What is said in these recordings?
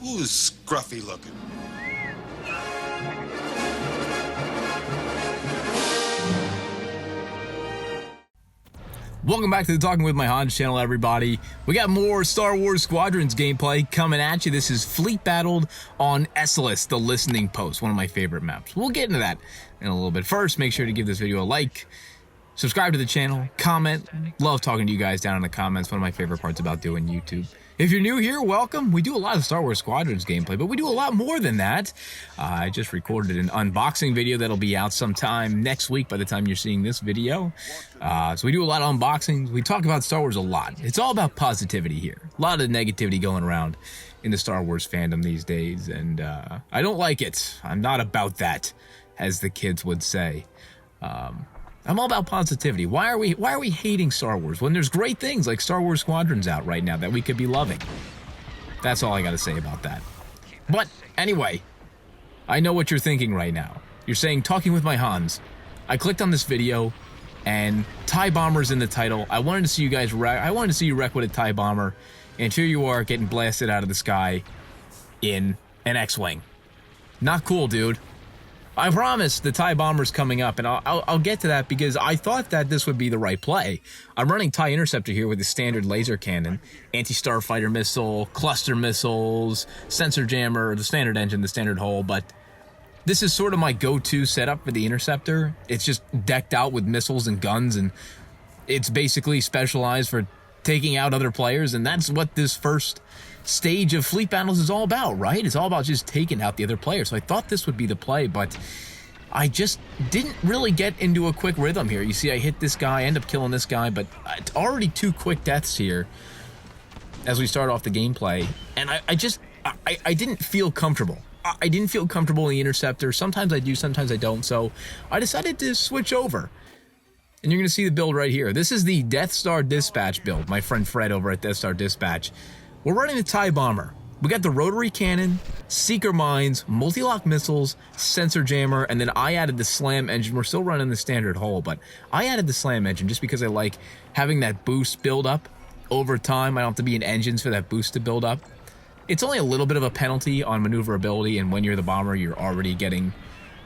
Who's scruffy looking? Welcome back to the Talking with My Hans channel, everybody. We got more Star Wars Squadrons gameplay coming at you. This is Fleet Battled on Esseles, the Listening Post, one of my favorite maps. We'll get into that in a little bit. First, make sure to give this video a like, subscribe to the channel, comment. Love talking to you guys down in the comments. One of my favorite parts about doing YouTube. If you're new here, welcome. We do a lot of Star Wars Squadrons gameplay, but we do a lot more than that. I just recorded an unboxing video that'll be out sometime next week by the time you're seeing this video. So we do a lot of unboxings. We talk about Star Wars a lot. It's all about positivity here. A lot of negativity going around in the Star Wars fandom these days, and I don't like it. I'm not about that, as the kids would say. I'm all about positivity. Why are we hating Star Wars when there's great things like Star Wars Squadrons out right now that we could be loving? That's all I got to say about that. But anyway, I know what you're thinking right now. You're saying, talking with my Hans. I clicked on this video and TIE Bomber's in the title. I wanted to see you guys wreck. I wanted to see you wreck with a TIE Bomber, and here you are getting blasted out of the sky in an X-Wing. Not cool, dude. I promise the TIE Bomber's coming up, and I'll get to that because I thought that this would be the right play. I'm running TIE Interceptor here with the standard laser cannon, anti-Starfighter missile, cluster missiles, sensor jammer, the standard engine, the standard hull, but this is sort of my go-to setup for the Interceptor. It's just decked out with missiles and guns, and it's basically specialized for taking out other players, and that's what this first stage of Fleet Battles is all about, right? It's all about just taking out the other players. So I thought this would be the play, but I just didn't really get into a quick rhythm here. You see, I hit this guy, end up killing this guy, but it's already 2 quick deaths here as we start off the gameplay, and I didn't feel comfortable. I didn't feel comfortable in the Interceptor. Sometimes I do, sometimes I don't, so I decided to switch over. And you're going to see the build right here. This is the Death Star Dispatch build. My friend Fred over at Death Star Dispatch. We're running the TIE Bomber. We got the Rotary Cannon, Seeker Mines, Multi-Lock Missiles, Sensor Jammer, and then I added the Slam Engine. We're still running the standard hull, but I added the Slam Engine just because I like having that boost build up over time. I don't have to be in engines for that boost to build up. It's only a little bit of a penalty on maneuverability, and when you're the bomber, you're already getting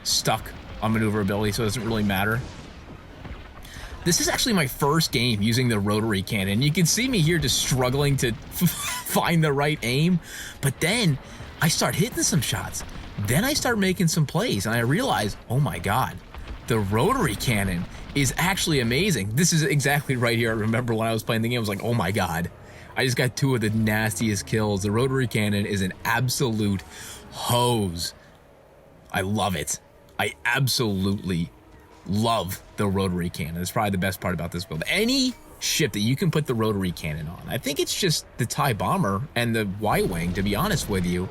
stuck on maneuverability, so it doesn't really matter. This is actually my first game using the Rotary Cannon. You can see me here just struggling to find the right aim, but then I start hitting some shots. Then I start making some plays, and I realize, oh my god, the Rotary Cannon is actually amazing. This is exactly right here. I remember when I was playing the game, I was like, oh my god, I just got 2 of the nastiest kills. The Rotary Cannon is an absolute hose. I love it. I absolutely love the Rotary Cannon. It's probably the best part about this build. Any ship that you can put the Rotary Cannon on, I think it's just the TIE Bomber and the Y-Wing, to be honest with you.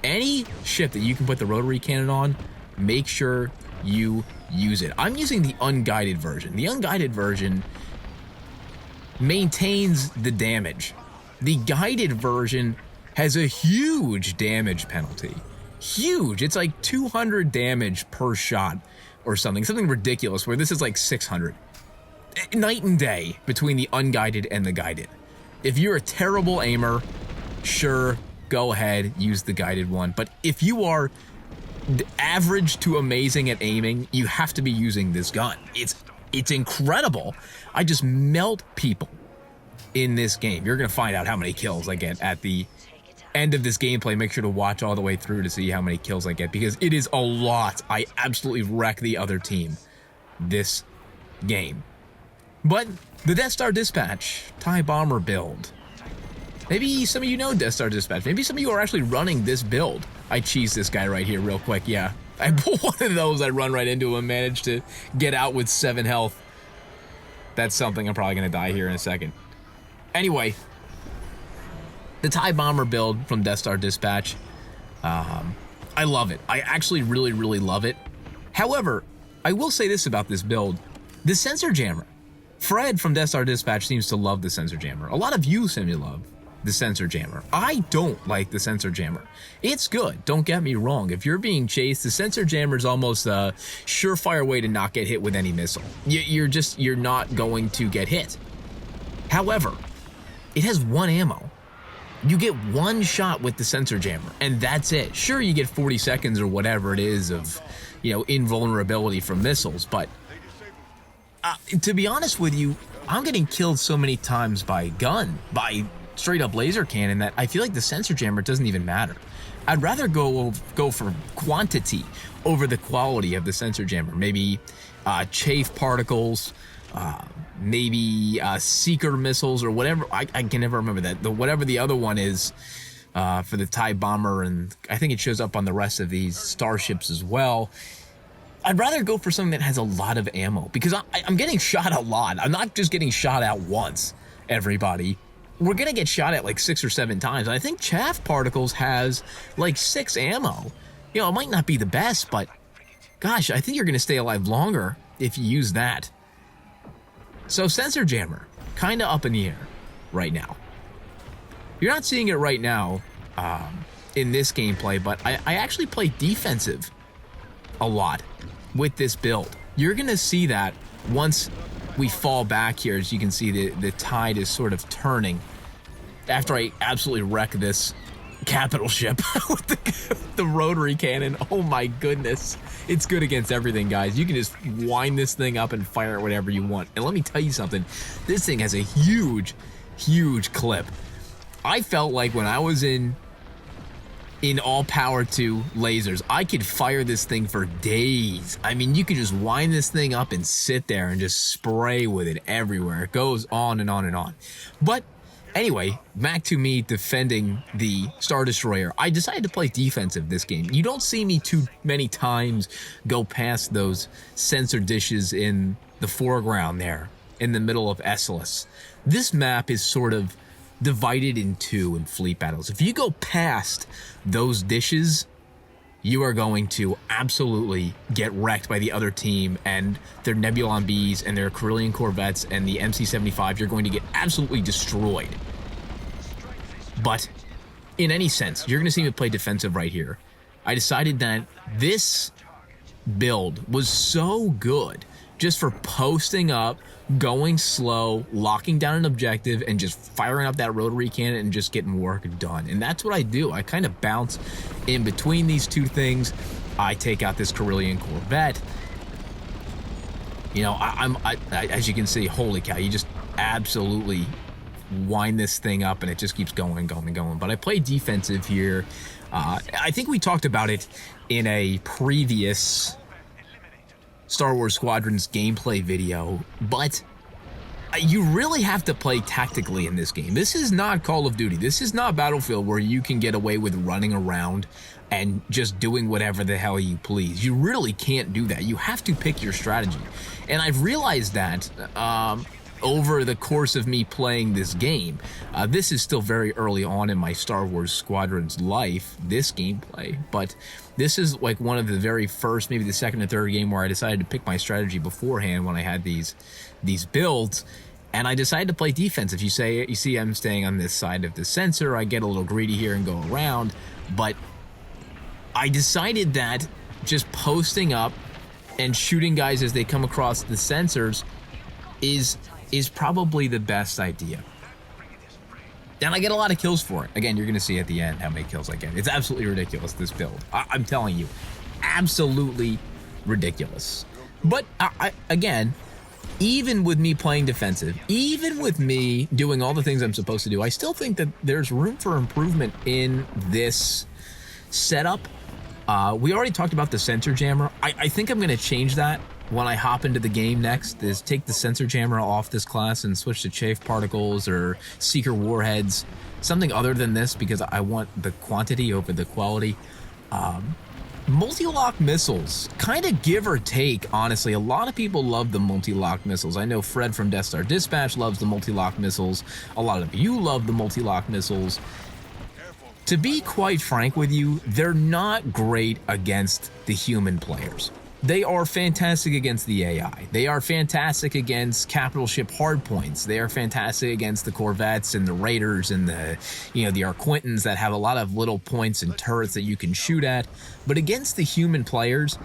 Any ship that you can put the Rotary Cannon on, make sure you use it. I'm using the unguided version. The unguided version maintains the damage. The guided version has a huge damage penalty. Huge. It's like 200 damage per shot or something ridiculous, where this is like 600. Night and day between the unguided and the guided. If you're a terrible aimer, sure, go ahead, use the guided one. But if you are average to amazing at aiming, you have to be using this gun. It's incredible. I just melt people in this game. You're gonna find out how many kills I get at the end of this gameplay. Make sure to watch all the way through to see how many kills I get, because it is a lot. I absolutely wreck the other team this game. But the Death Star Dispatch TIE Bomber build. Maybe some of you know Death Star Dispatch. Maybe some of you are actually running this build. I cheesed this guy right here real quick. Yeah, I pulled one of those. I run right into him and managed to get out with 7 health. That's something. I'm probably going to die here in a second. Anyway, the TIE Bomber build from Death Star Dispatch, I love it. I actually really, really love it. However, I will say this about this build. The Sensor Jammer. Fred from Death Star Dispatch seems to love the Sensor Jammer. A lot of you seem to love the Sensor Jammer. I don't like the Sensor Jammer. It's good, don't get me wrong. If you're being chased, the Sensor Jammer is almost a surefire way to not get hit with any missile. You're not going to get hit. However, it has 1 ammo. you get one shot with the sensor jammer, and that's it. Sure, you get 40 seconds or whatever it is of, invulnerability from missiles, but to be honest with you, I'm getting killed so many times by gun, by straight up laser cannon, that I feel like the sensor jammer doesn't even matter. I'd rather go for quantity over the quality of the sensor jammer. Maybe chafe particles, maybe seeker missiles or whatever. I can never remember that. Whatever the other one is for the TIE bomber, and I think it shows up on the rest of these starships as well. I'd rather go for something that has a lot of ammo, because I'm getting shot a lot. I'm not just getting shot at once, everybody. We're going to get shot at like 6 or 7 times. I think chaff particles has like 6 ammo. It might not be the best, but gosh, I think you're going to stay alive longer if you use that. So sensor jammer, kind of up in the air right now. You're not seeing it right now in this gameplay, but I actually play defensive a lot with this build. You're going to see that once we fall back here. As you can see, the tide is sort of turning after I absolutely wreck this capital ship with the rotary cannon. Oh my goodness. It's good against everything, guys. You can just wind this thing up and fire it whatever you want. And let me tell you something, this thing has a huge clip. I felt like when I was in all power 2 lasers, I could fire this thing for days. I mean, you could just wind this thing up and sit there and just spray with it everywhere. It goes on and on and on. But anyway, back to me defending the Star Destroyer. I decided to play defensive this game. You don't see me too many times go past those sensor dishes in the foreground there, in the middle of Esseles. This map is sort of divided in 2 in fleet battles. If you go past those dishes, you are going to absolutely get wrecked by the other team and their Nebulon Bs and their Carillion Corvettes and the MC-75. You're going to get absolutely destroyed. But in any sense, you're going to see me play defensive right here. I decided that this build was so good just for posting up, going slow, locking down an objective, and just firing up that rotary cannon and just getting work done. And that's what I do. I kind of bounce in between these 2 things. I take out this Carillion Corvette. As you can see, holy cow, you just absolutely wind this thing up and it just keeps going and going and going. But I play defensive here. I think we talked about it in a previous Star Wars Squadrons gameplay video, but you really have to play tactically in this game. This is not Call of Duty. This is not Battlefield where you can get away with running around and just doing whatever the hell you please. You really can't do that. You have to pick your strategy. And I've realized that over the course of me playing this game. This is still very early on in my Star Wars Squadrons life, this gameplay, but this is like one of the very first, maybe the second or third game where I decided to pick my strategy beforehand when I had these builds, and I decided to play defense. If you see I'm staying on this side of the sensor, I get a little greedy here and go around, but I decided that just posting up and shooting guys as they come across the sensors is probably the best idea. And I get a lot of kills for it. Again, you're going to see at the end how many kills I get. It's absolutely ridiculous, this build. I'm telling you, absolutely ridiculous. But again, even with me playing defensive, even with me doing all the things I'm supposed to do, I still think that there's room for improvement in this setup. We already talked about the sensor jammer. I think I'm going to change that when I hop into the game next, is take the sensor jammer off this class and switch to chafe particles or seeker warheads, something other than this, because I want the quantity over the quality. Multi-lock missiles, kind of give or take, honestly. A lot of people love the multi-lock missiles. I know Fred from Death Star Dispatch loves the multi-lock missiles. A lot of you love the multi-lock missiles. To be quite frank with you, they're not great against the human players. They are fantastic against the AI. They are fantastic against capital ship hardpoints. They are fantastic against the Corvettes and the Raiders and the Arquintons that have a lot of little points and turrets that you can shoot at. But against the human players,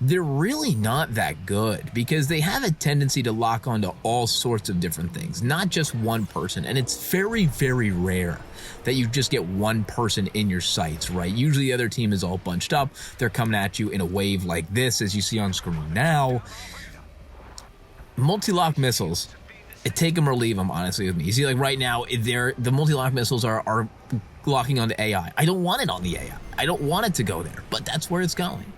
they're really not that good because they have a tendency to lock onto all sorts of different things, not just one person. And it's very, very rare that you just get one person in your sights, right? Usually the other team is all bunched up. They're coming at you in a wave like this, as you see on screen now. Multi-lock missiles, take them or leave them, honestly, with me. You see, like right now, the multi-lock missiles are locking onto AI. I don't want it on the AI. I don't want it to go there, but that's where it's going.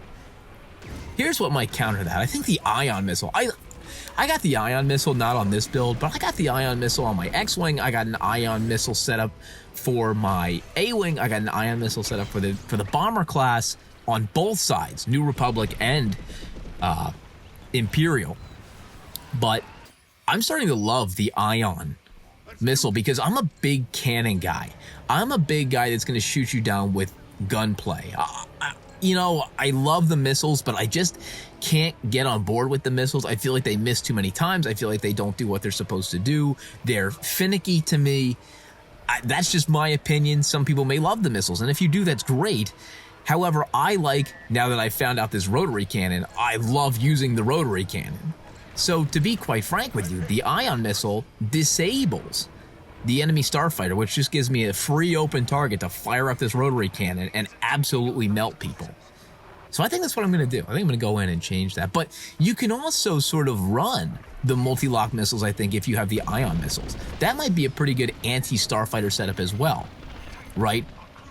Here's what might counter that. I think the ion missile. I got the ion missile not on this build, but I got the ion missile on my X-wing. I got an ion missile set up for my A-wing. I got an ion missile set up for the bomber class on both sides, New Republic and Imperial. But I'm starting to love the ion missile because I'm a big cannon guy. I'm a big guy that's going to shoot you down with gunplay. You know, I love the missiles, but I just can't get on board with the missiles. I feel like they miss too many times. I feel like they don't do what they're supposed to do. They're finicky to me. That's just my opinion. Some people may love the missiles, and if you do, that's great. However, I like, now that I found out this rotary cannon, I love using the rotary cannon. So to be quite frank with you, the ion missile disables the enemy Starfighter, which just gives me a free open target to fire up this rotary cannon and absolutely melt people. So I think that's what I'm going to do. I think I'm going to go in and change that. But you can also sort of run the multi-lock missiles, I think, if you have the ion missiles. That might be a pretty good anti-Starfighter setup as well, right?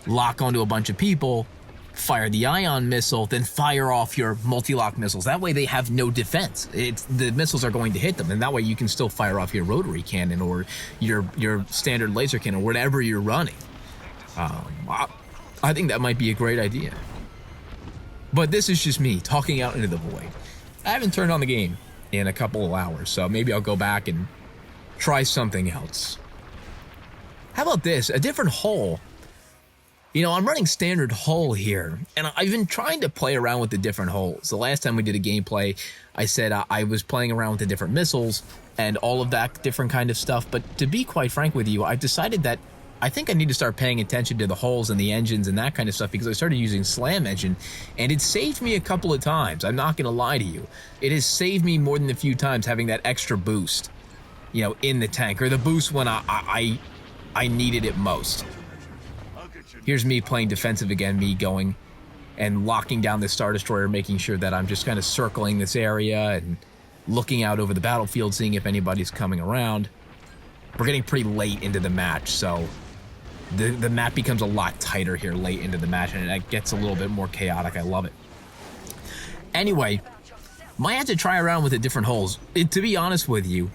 Lock onto a bunch of people, fire the ion missile, then fire off your multi-lock missiles. That way they have no defense. The missiles are going to hit them, and that way you can still fire off your rotary cannon or your standard laser cannon, whatever you're running. I think that might be a great idea. But this is just me talking out into the void. I haven't turned on the game in a couple of hours, so maybe I'll go back and try something else. How about this? A different hull. You know, I'm running standard hull here, and I've been trying to play around with the different hulls. The last time we did a gameplay, I said I was playing around with the different missiles and all of that different kind of stuff. But to be quite frank with you, I've decided that I think I need to start paying attention to the hulls and the engines and that kind of stuff because I started using Slam Engine, and it saved me a couple of times. I'm not going to lie to you. It has saved me more than a few times having that extra boost, you know, in the tank, or the boost when I needed it most. Here's me playing defensive again, me going and locking down this Star Destroyer, making sure that I'm just kind of circling this area and looking out over the battlefield, seeing if anybody's coming around. We're getting pretty late into the match, so the map becomes a lot tighter here late into the match, and it gets a little bit more chaotic. I love it. Anyway, might have to try around with the different hulls. To be honest with you,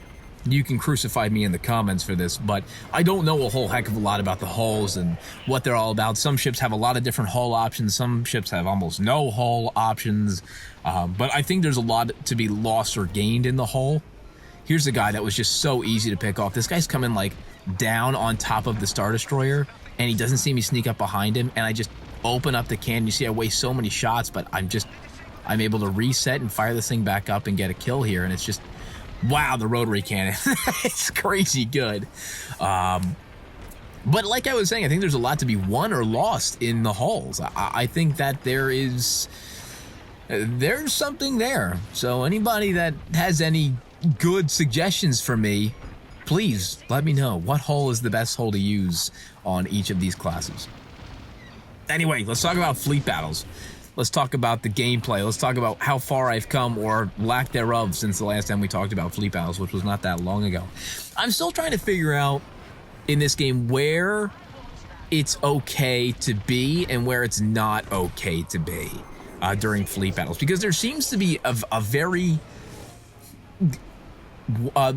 you can crucify me in the comments for this, but I don't know a whole heck of a lot about the hulls and what they're all about. Some ships have a lot of different hull options. Some ships have almost no hull options. But I think there's a lot to be lost or gained in the hull. Here's a guy that was just so easy to pick off. This guy's coming like down on top of the Star Destroyer, and he doesn't see me sneak up behind him, and I just open up the cannon. You see I waste so many shots, but I'm able to reset and fire this thing back up and get a kill here, and it's just, wow, the rotary cannon. It's crazy good. But like I was saying, I think there's a lot to be won or lost in the hulls. I think that there's something there. So anybody that has any good suggestions for me, please let me know. What hull is the best hull to use on each of these classes? Anyway, let's talk about fleet battles. Let's talk about the gameplay. Let's talk about how far I've come, or lack thereof, since the last time we talked about fleet battles, which was not that long ago. I'm still trying to figure out in this game where it's okay to be and where it's not okay to be during fleet battles, because there seems to be a very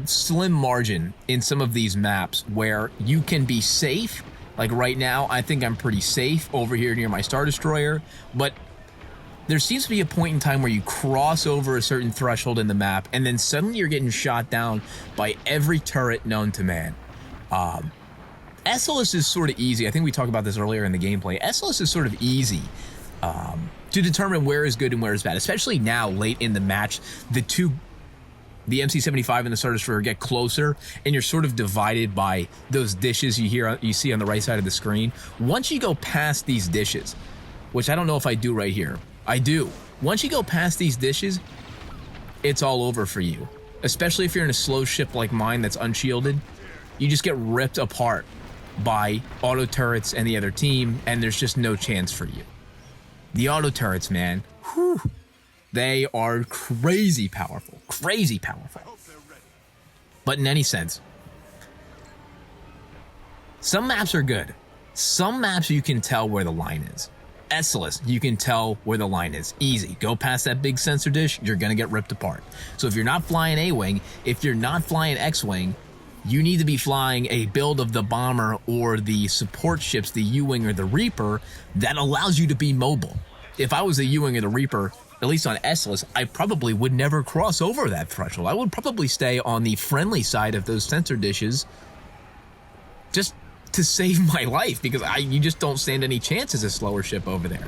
slim margin in some of these maps where you can be safe. Like right now, I think I'm pretty safe over here near my Star Destroyer, but there seems to be a point in time where you cross over a certain threshold in the map, and then suddenly you're getting shot down by every turret known to man. Esseles is sort of easy. I think we talked about this earlier in the gameplay. Esseles is sort of easy to determine where is good and where is bad, especially now late in the match. The MC-75 and the Star Destroyer get closer, and you're sort of divided by those dishes you see on the right side of the screen. Once you go past these dishes, which I don't know if I do right here, I do. Once you go past these dishes, it's all over for you. Especially if you're in a slow ship like mine that's unshielded, you just get ripped apart by auto turrets and the other team, and there's just no chance for you. The auto turrets, man, whew, they are crazy powerful, crazy powerful. But in any sense, some maps are good. Some maps you can tell where the line is. Esseles, you can tell where the line is. Easy. Go past that big sensor dish, you're going to get ripped apart. So if you're not flying A-Wing, if you're not flying X-Wing, you need to be flying a build of the bomber or the support ships, the U-Wing or the Reaper, that allows you to be mobile. If I was a U-Wing or the Reaper, at least on Esseles, I probably would never cross over that threshold. I would probably stay on the friendly side of those sensor dishes just to save my life, because you just don't stand any chance as a slower ship over there.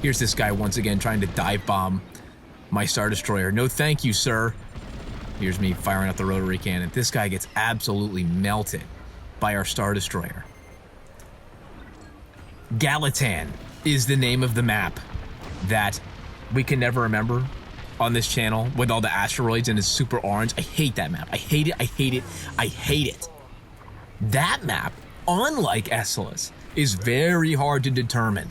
Here's this guy once again trying to dive bomb my Star Destroyer. No thank you, sir. Here's me firing out the rotary cannon. This guy gets absolutely melted by our Star Destroyer. Galatan is the name of the map that we can never remember on this channel, with all the asteroids and it's super orange. I hate that map. I hate it, I hate it, I hate it. That map, unlike Esseles, is very hard to determine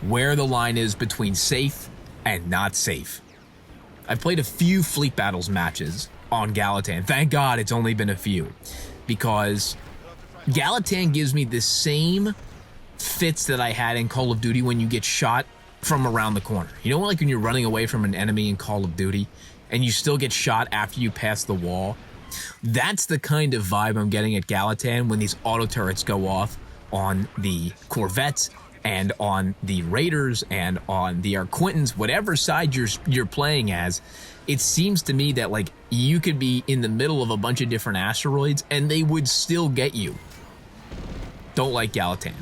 where the line is between safe and not safe. I've played a few fleet battles matches on Galatan. Thank God it's only been a few, because Galatan gives me the same fits that I had in Call of Duty when you get shot from around the corner. You know, like when you're running away from an enemy in Call of Duty and you still get shot after you pass the wall? That's the kind of vibe I'm getting at Galatan when these auto turrets go off on the Corvettes and on the Raiders and on the Arquintons, whatever side you're playing as. It seems to me that, like, you could be in the middle of a bunch of different asteroids and they would still get you. Don't like Galatan.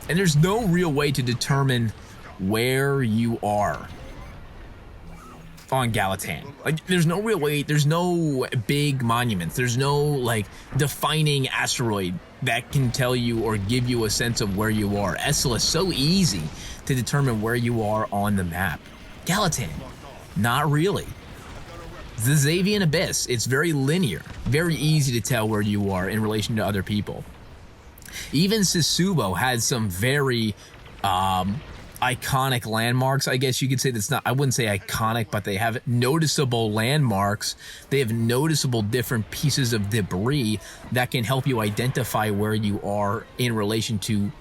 And there's no real way to determine where you are on Galatan. Like, there's no real way, there's no big monuments, there's no, like, defining asteroid that can tell you or give you a sense of where you are. Esseles, so easy to determine where you are on the map. Galatan, not really. The Xavian Abyss, it's very linear, very easy to tell where you are in relation to other people. Even Sasubo had some very iconic landmarks, I guess you could say. That's not, I wouldn't say iconic, but they have noticeable landmarks. They have noticeable different pieces of debris that can help you identify where you are in relation to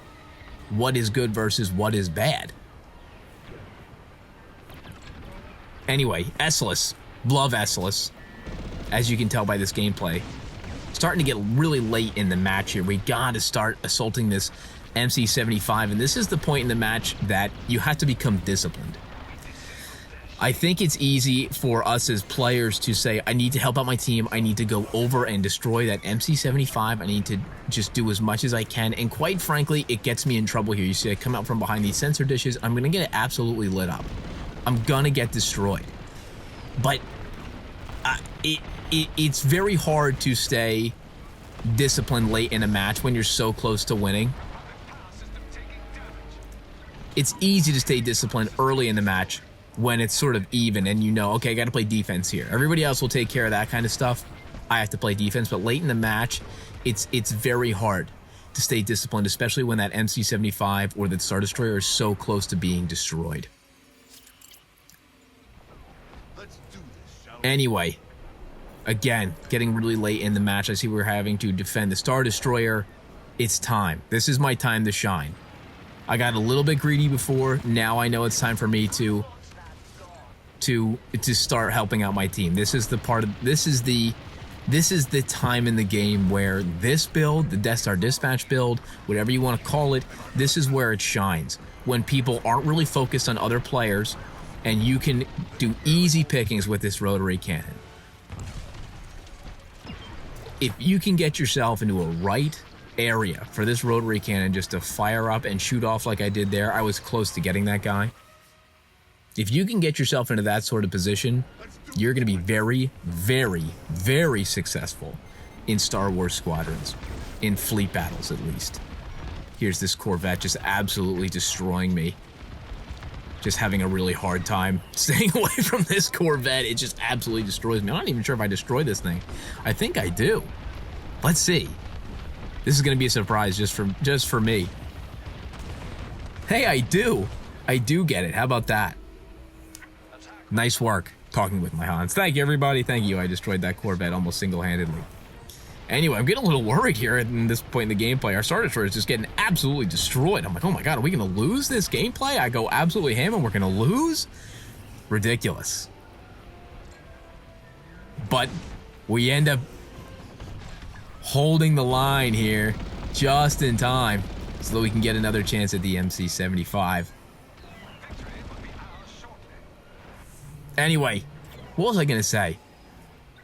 what is good versus what is bad. Anyway, Esseles. Love Esseles, as you can tell by this gameplay. Starting to get really late in the match here. We gotta start assaulting this MC-75, and this is the point in the match that you have to become disciplined. I think it's easy for us as players to say, I need to help out my team, I need to go over and destroy that MC-75, I need to just do as much as I can, and quite frankly, it gets me in trouble here. You see I come out from behind these sensor dishes, I'm gonna get absolutely lit up. I'm gonna get destroyed. But it's very hard to stay disciplined late in a match when you're so close to winning. It's easy to stay disciplined early in the match when it's sort of even and you know, okay, I got to play defense here. Everybody else will take care of that kind of stuff. I have to play defense, but late in the match, it's very hard to stay disciplined, especially when that MC-75 or the Star Destroyer is so close to being destroyed. Anyway, again, getting really late in the match. I see we're having to defend the Star Destroyer. It's time. This is my time to shine. I got a little bit greedy before. Now I know it's time for me to start helping out my team. This is the part of this is the time in the game where this build, the Death Star Dispatch build, whatever you want to call it, this is where it shines. When people aren't really focused on other players, and you can do easy pickings with this rotary cannon. If you can get yourself into a right area for this rotary cannon just to fire up and shoot off like I did there, I was close to getting that guy. If you can get yourself into that sort of position, you're going to be very, very, very successful in Star Wars Squadrons, in fleet battles at least. Here's this Corvette just absolutely destroying me. just having a really hard time staying away from this Corvette. It just absolutely destroys me. I'm not even sure if I destroy this thing. I think I do. Let's see. This is going to be a surprise just for me. Hey, I do get it. How about that? Nice work talking with my Hans. Thank you, everybody. Thank you. I destroyed that Corvette almost single-handedly. Anyway, I'm getting a little worried here at this point in the gameplay. Our Star Destroyer is just getting absolutely destroyed. I'm like, oh my god, are we going to lose this gameplay? I go absolutely ham and we're going to lose? Ridiculous. But we end up holding the line here just in time so that we can get another chance at the MC-75. Anyway, what was I going to say?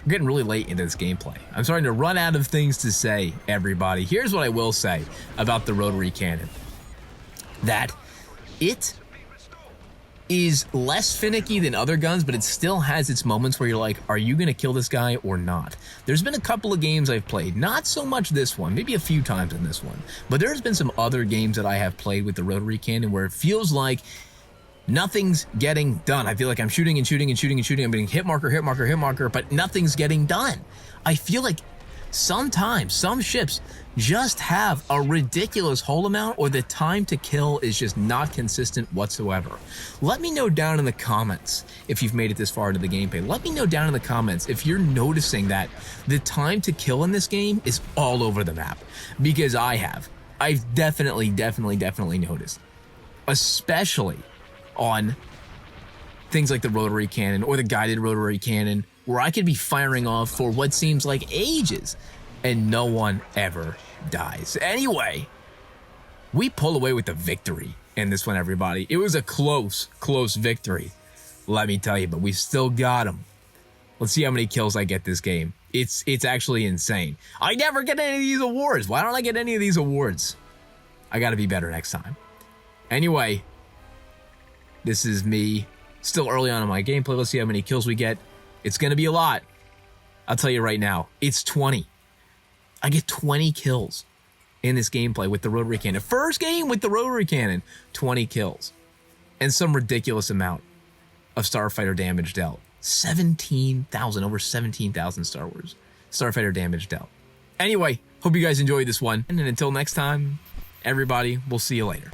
We're getting really late into this gameplay. I'm starting to run out of things to say, everybody. Here's what I will say about the Rotary Cannon. That it is less finicky than other guns, but it still has its moments where you're like, are you going to kill this guy or not? There's been a couple of games I've played, not so much this one, maybe a few times in this one, but there's been some other games that I have played with the Rotary Cannon where it feels like nothing's getting done. I feel like I'm shooting and shooting and shooting and shooting. I'm getting hit marker, hit marker, hit marker, but nothing's getting done. I feel like sometimes some ships just have a ridiculous hull amount, or the time to kill is just not consistent whatsoever. Let me know down in the comments if you've made it this far into the gameplay. Let me know down in the comments if you're noticing that the time to kill in this game is all over the map, because I've definitely noticed, especially on things like the Rotary Cannon or the guided Rotary Cannon, where I could be firing off for what seems like ages and no one ever dies. Anyway, we pull away with the victory in this one, everybody. It was a close victory, let me tell you, but we still got him. Let's see how many kills I get this game. It's actually insane. I never get any of these awards. Why don't I get any of these awards? I gotta be better next time. Anyway, this is me still early on in my gameplay. Let's see how many kills we get. It's going to be a lot. I'll tell you right now, it's 20. I get 20 kills in this gameplay with the Rotary Cannon. First game with the Rotary Cannon, 20 kills. And some ridiculous amount of Starfighter damage dealt. 17,000, over 17,000 Starfighter damage dealt. Anyway, hope you guys enjoyed this one. And until next time, everybody, we'll see you later.